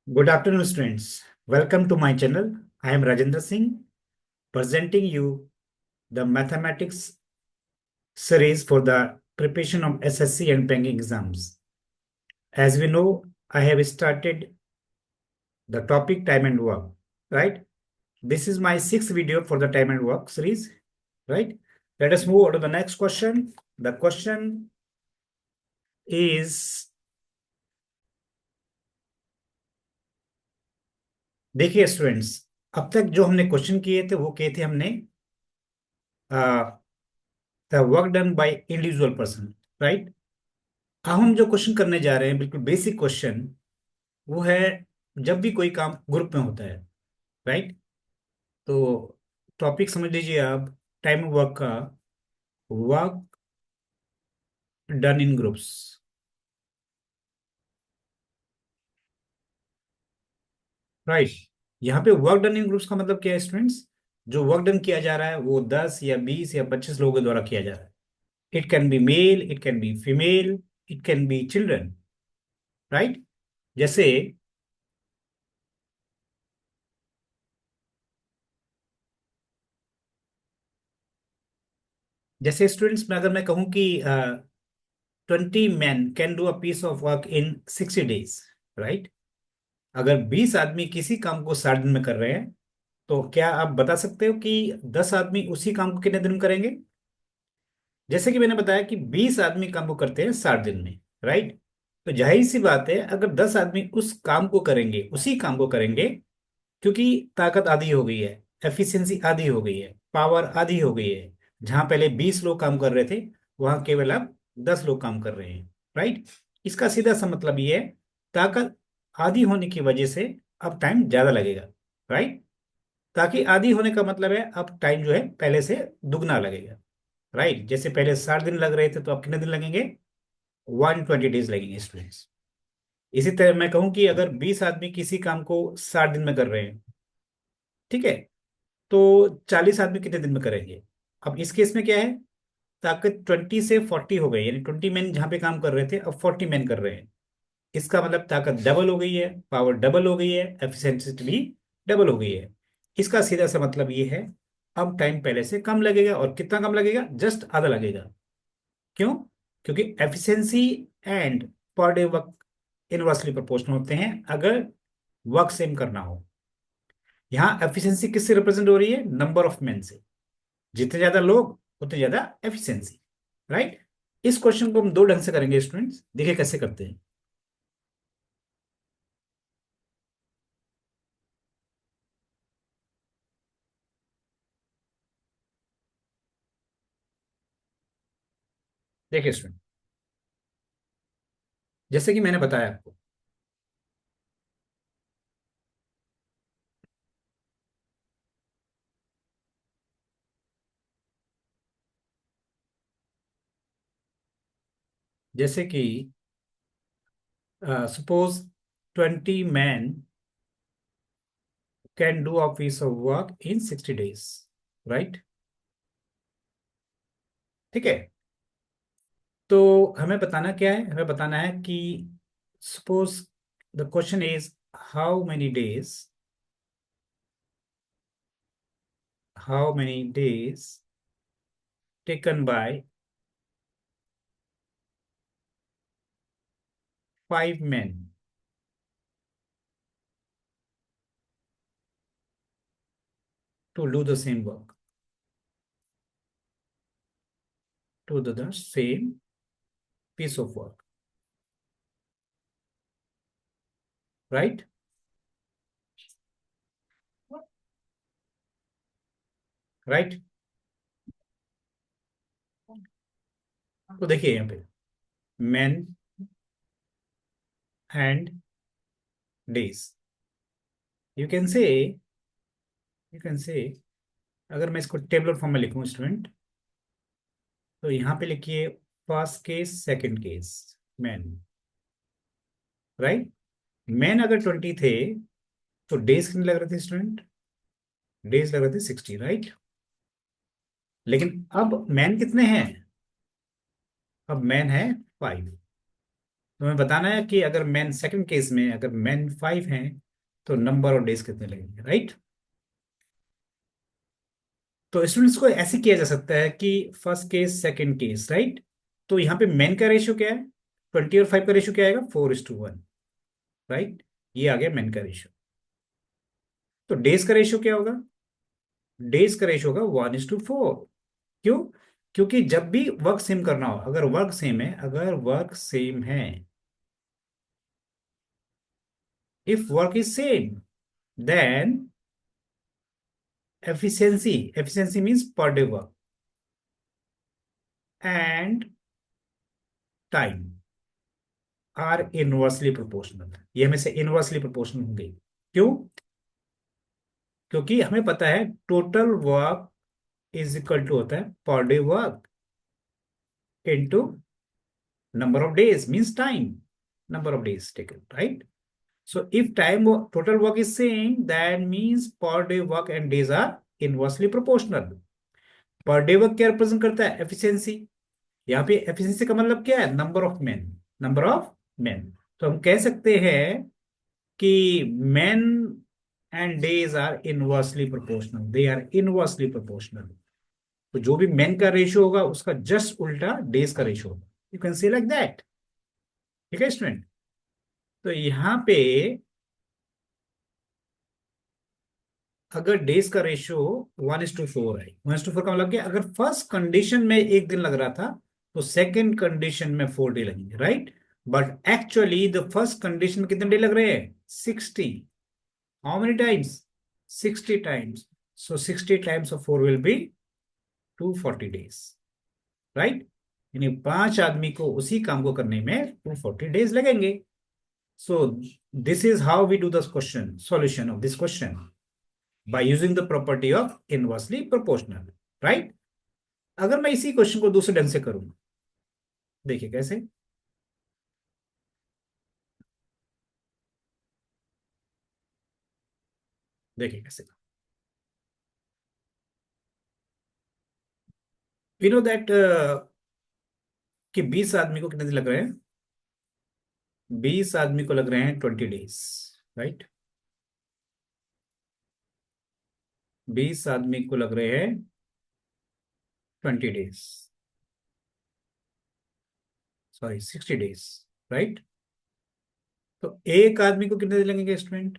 Good afternoon, students. Welcome to my channel. I am Rajendra Singh, presenting you the mathematics series for the preparation of SSC and banking exams. As we know, I have started the topic time and work, right? This is my sixth video for the time and work series, right? Let us move on to the next question. The question is, देखिए students, अब तक जो हमने question किए थे वो किए थे हमने the work done by individual person, right. अब हम जो क्वेश्चन करने जा रहे हैं बिल्कुल बेसिक क्वेश्चन, वो है जब भी कोई काम ग्रुप में होता है, राइट। तो टॉपिक समझ लीजिए आप, टाइम वर्क का, work done in groups, right. यहाँ पे वर्क डन इन ग्रुप्स का मतलब क्या है स्टूडेंट्स? जो वर्क डन किया जा रहा है वो 10 या 20 या 25 लोगों द्वारा किया जा रहा है। It can be male, it can be female, it can be children, right. जैसे जैसे स्टूडेंट्स में अगर मैं कहूँ कि 20 men can do a piece of work in 60 days, right. अगर 20 आदमी किसी काम को 60 दिन में कर रहे हैं, तो क्या आप बता सकते हो कि 10 आदमी उसी काम को कितने दिन में करेंगे? जैसे कि मैंने बताया कि 20 आदमी काम को करते हैं 60 दिन में, राइट। तो जाहिर सी बात है, अगर 10 आदमी उस काम को करेंगे, उसी काम को करेंगे, क्योंकि ताकत आधी हो गई है, एफिशिएंसी आधी हो गई है, पावर आधी हो गई है। जहां पहले 20 लोग काम कर रहे थे, वहां केवल अब 10 लोग काम कर रहे हैं, राइट। इसका सीधा सा मतलब ये है, ताकत आधी होने की वजह से अब टाइम ज्यादा लगेगा, राइट। ताकि आधी होने का मतलब है अब टाइम जो है पहले से दुगना लगेगा, राइट। जैसे पहले 60 दिन लग रहे थे, तो अब कितने दिन लगेंगे? 120 days लगेंगे स्टूडेंट्स। इसी तरह मैं कहूँ कि अगर 20 आदमी किसी काम को 60 दिन में कर रहे हैं, ठीक है, तो 40 आदमी कितने दिन में करेंगे? अब इस केस में क्या है, ताकत 20 से 40 हो गई, यानी 20 मैन जहां पे काम कर रहे थे अब 40 मैन कर रहे हैं। इसका मतलब ताकत डबल हो गई है, पावर डबल हो गई है, एफिशिएंसी भी डबल हो गई है। इसका सीधा सा मतलब ये है, अब टाइम पहले से कम लगेगा। और कितना कम लगेगा? जस्ट आधा लगेगा। क्यों? क्योंकि एफिशिएंसी एंड पर डे वर्क इनवर्सली प्रोपोर्शनल होते हैं अगर वर्क सेम करना हो। यहाँ एफिशिएंसी किससे रिप्रेजेंट हो रही है? नंबर ऑफ मैन से। जितने ज्यादा लोग उतने ज्यादा एफिशिएंसी, राइट। इस क्वेश्चन को हम दो ढंग से करेंगे स्टूडेंट्स, देखिए कैसे करते हैं। देखिए स्टूडेंट, जैसे कि मैंने बताया आपको, जैसे कि suppose 20 man can do a piece of work in 60 days, right. ठीक है। तो हमें बताना क्या है? हमें बताना है कि suppose the question is how many days taken by 5 men to do the same work, to do the same piece of work, right? Right. तो देखिए यहाँ पे man and days, you can say you can say अगर मैं इसको tabular form में लिखूं student, तो यहाँ पे लिखिए first case, second case, man, right. Man अगर 20 थे, तो डेज कितने लग रहे थे स्टूडेंट? डेज लग रहे थे 60, राइट। लेकिन अब मैन कितने हैं? अब मैन है 5, तुम्हें बताना है कि अगर मैन सेकंड केस में अगर मैन 5 हैं तो नंबर ऑफ डेज कितने लगेंगे, राइट। तो स्टूडेंट्स को ऐसे किया जा सकता है कि first case second case, right. तो यहाँ पे मैन का रेशियो क्या है, 20 और 5 का रेशियो क्या आएगा, 4:1, राइट। ये आ गया मैन का रेशियो। तो डेज का रेशियो क्या होगा, डेज का रेशियो होगा 1:4। क्यों, क्योंकि जब भी वर्क सेम करना हो, अगर वर्क सेम है, अगर वर्क सेम है, if work is same, then efficiency means per day work and time are inversely proportional. ये हमेशा इनवर्सली प्रोपोर्शनल होंगे। क्यों, क्योंकि हमें पता है total work is equal to होता है per day work into number of days means time, number of days taken, right? So if total work is same, that means per day work and days are inversely proportional. पर day work क्या represent करता है, efficiency. यहाँ पे efficiency का मतलब क्या है, number of man, number of man. तो हम कह सकते हैं कि man and days are inversely proportional, they are inversely proportional. तो जो भी मैन का रेशियो होगा उसका जस्ट उल्टा डेज का रेशियो होगा, you can say like that. ठीक है स्टूडेंट। तो यहाँ पे अगर डेज का रेशियो 1:4 है, 1:4 का मतलब क्या, अगर फर्स्ट कंडीशन में एक दिन लग रहा था तो सेकंड कंडीशन में 4 डे लगेंगे, right. But actually the first condition में कितने डे लग रहे हैं, 60। How many times, 60 times. So 60 times of 4 will be 240 days, right. यानी 5 आदमी को उसी काम को करने में 240 डेज लगेंगे। So this is how we do this question, solution of this question, by using the property of inversely proportional, right। अगर मैं इसी क्वेश्चन को दूसरे ढंग से करूं, देखिए कैसे, देखिए कैसे। वी नो दैट कि 20 आदमी को कितने दिन लग रहे हैं, 20 आदमी को लग रहे हैं 20 डेज, राइट। 20 आदमी को लग रहे हैं 20 डेज, सॉरी 60 डेज, राइट। तो एक आदमी को कितने दिन लगेंगे स्टूडेंट,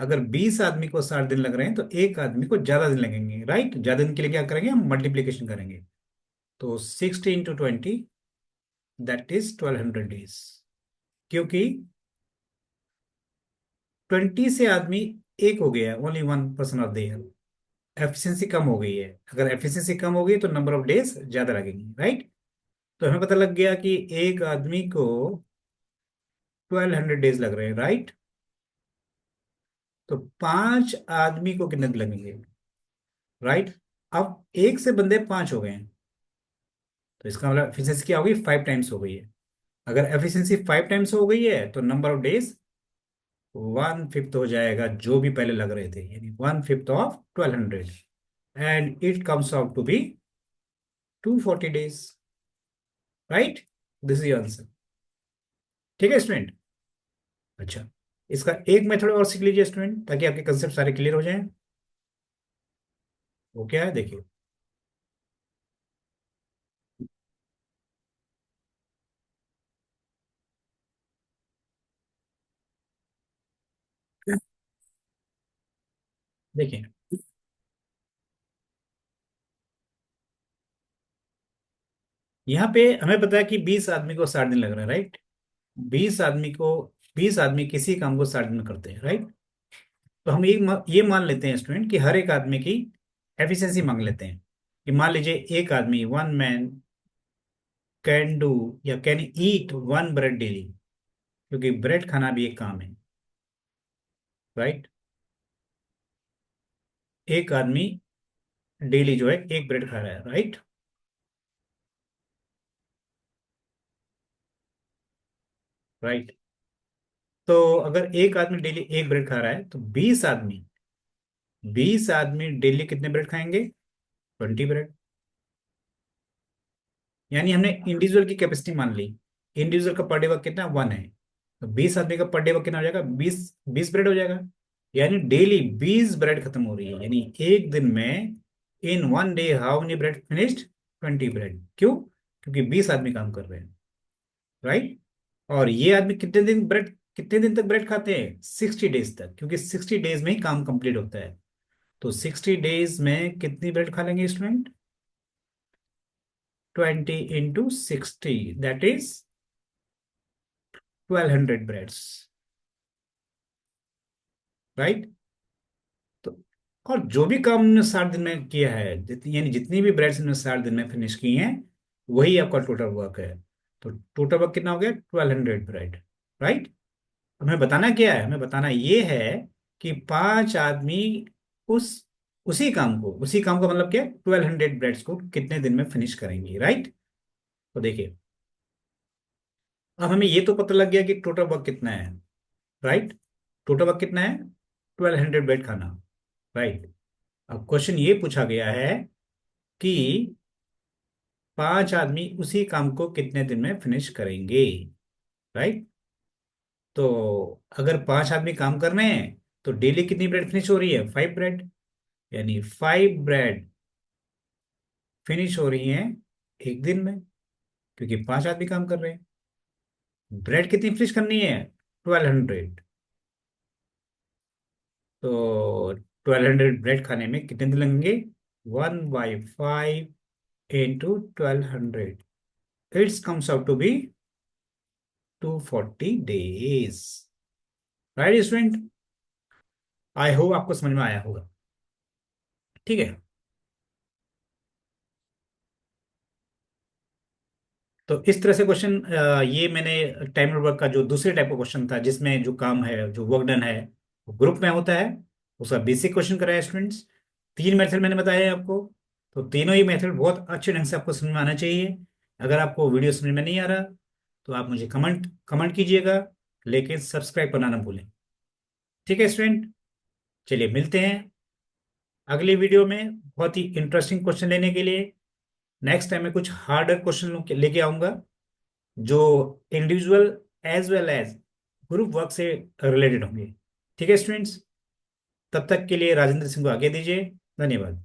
अगर 20 आदमी को 60 दिन लग रहे हैं तो एक आदमी को ज्यादा दिन लगेंगे, राइट। ज्यादा दिन के लिए क्या करेंगे, हम मल्टीप्लीकेशन करेंगे। तो 60 × 20, दैट इज 1200 डेज। क्योंकि 20 से आदमी एक हो गया, only 1 person of their, efficiency कम हो गई है। अगर एफिशिएंसी कम हो गई तो नंबर ऑफ डेज ज्यादा लगेंगे, राइट। तो हमें पता लग गया कि एक आदमी को 1200 डेज लग रहे हैं, राइट। तो 5 आदमी को कितने दिन लगेंगे, राइट। अब एक से बंदे 5 हो गए हैं, तो इसका मतलब एफिशिएंसी क्या होगी, 5 टाइम्स हो गई है। अगर एफिशिएंसी 5 टाइम्स हो गई है तो नंबर ऑफ डेज 1/5 हो जाएगा, जो भी पहले लग रहे थे, यानी 1/5 of 1200, and it comes out to be 240 days, right। this is your answer। ठीक है स्टूडेंट। अच्छा, इसका एक मेथड और सीख लीजिए स्टूडेंट, ताकि आपके कंसेप्ट सारे क्लियर हो जाएं। वो क्या है, देखिए। देखिए यहाँ पे हमें पता है कि 20 आदमी को 60 दिन लग रहा है, राइट। 20 आदमी को, 20 आदमी किसी काम को 60 दिन में करते हैं, राइट। तो हम ये मान लेते हैं स्टूडेंट कि हर एक आदमी की एफिशिएंसी मांग लेते हैं। कि मान लीजिए एक आदमी, वन मैन कैन डू या कैन ईट 1 ब्रेड डेली, क्योंकि ब्रेड खाना भी एक काम है, राइट। एक आदमी डेली जो है एक ब्रेड खा रहा है, राइट। राइट। तो अगर एक आदमी डेली एक ब्रेड खा रहा है तो 20 आदमी, 20 आदमी डेली कितने ब्रेड खाएंगे, 20 ब्रेड। यानी हमने इंडिविजुअल की कैपेसिटी मान ली। इंडिविजुअल का पर डे वर्क कितना 1 है, तो 20 आदमी का पर डे वर्क कितना हो जाएगा, 20 ब्रेड हो जाएगा। यानी डेली 20 ब्रेड खत्म हो रही है, यानी एक दिन में इन 1 day how many bread finished, 20 bread. क्यों? क्योंकि 20 आदमी काम कर रहे हैं, राइट। और ये आदमी कितने दिन तक ब्रेड खाते हैं, 60 डेज तक, क्योंकि 60 डेज में ही काम कंप्लीट होता है। तो 60 डेज में कितनी ब्रेड खा लेंगे student, 20 into 60, that is 1200 breads, right. तो और जो भी काम उन्होंने 60 दिन में किया है, यानी जितनी भी ब्रेड्स उन्होंने 60 दिन में फिनिश की हैं, वही आपका टोटल वर्क है। तो टोटल वर्क कितना हो गया, 1200 ब्रेड, राइट। हमें बताना क्या है, हमें बताना ये है कि 5 आदमी उस उसी काम का मतलब क्या है, 1200 ब्रेड्स को कितने दिन में फिनिश करेंगे, राइट। तो देखिए, अब हमें ये तो पता लग गया कि टोटल वर्क कितना है, राइट। टोटल वर्क कितना है, 1200 ब्रेड खाना, राइट। अब क्वेश्चन ये पूछा गया है कि 5 आदमी उसी काम को कितने दिन में फिनिश करेंगे, राइट। तो अगर 5 आदमी काम कर रहे हैं तो डेली कितनी ब्रेड फिनिश हो रही है, 5 ब्रेड, यानी 5 ब्रेड फिनिश हो रही हैं एक दिन में, क्योंकि 5 आदमी काम कर रहे हैं। ब्रेड कितनी फिनिश करनी है, 1200। तो 1200 ब्रेड खाने में कितने दिन लगेंगे, 1/5 into 1200, it's comes out to be 240 days, right student. I hope आपको समझ में आया होगा, ठीक है। तो इस तरह से क्वेश्चन, ये मैंने टाइम वर्क का जो दूसरे टाइप का क्वेश्चन था, जिसमें जो काम है, जो वर्क डन है, वो ग्रुप में होता है, उसका बेसिक क्वेश्चन कराया स्टूडेंट्स। 3 मेथड मैंने बताया है आपको। तो तीनों ही मेथड बहुत अच्छे ढंग से आपको समझ में आना चाहिए। अगर आपको वीडियो समझ में नहीं आ रहा तो आप मुझे कमेंट कमेंट कीजिएगा, लेकिन सब्सक्राइब करना ना भूलें, ठीक है स्टूडेंट। चलिए मिलते हैं अगली वीडियो में बहुत ही इंटरेस्टिंग क्वेश्चन लेने के लिए। नेक्स्ट टाइम मैं कुछ हार्डर क्वेश्चन लेके आऊंगा, जो individual as well as group work से रिलेटेड होंगे, ठीक है स्टूडेंट्स। तब तक के लिए राजेंद्र सिंह को आगे दीजिए, धन्यवाद।